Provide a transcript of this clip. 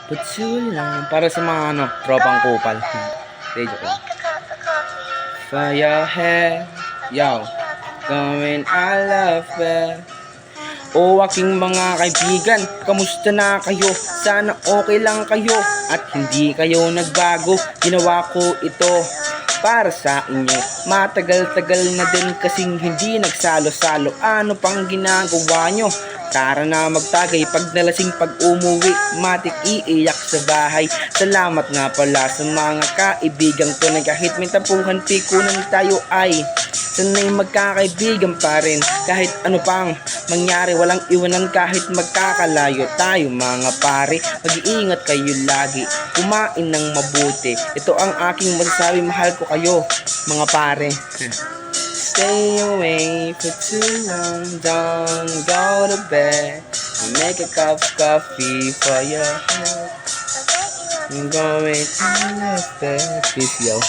Put you lang. Para sa mga tropang kupal. Radio ko. For your hair, yo, going I love it. O aking mga kaibigan, kamusta na kayo? Sana okay lang kayo at hindi kayo nagbago. Ginawa ko ito para sa inyo. Matagal-tagal na din kasing hindi nagsalo-salo. Ano pang ginagawa nyo? Tara na magtagay, pag nalasing pag umuwi, matik iiyak sa bahay. Salamat nga pala sa mga kaibigang tunay. Kahit may tampuhan, pikunan tayo ay sanay magkakaibigan pa rin. Kahit ano pang mangyari, walang iwanan kahit magkakalayo tayo mga pare. Mag-iingat kayo lagi, kumain ng mabuti. Ito ang aking masasabi, mahal ko kayo mga pare. Stay away for too long, don't go to bed. Make a cup of coffee for your head. I'm going to bed. Peace, yo.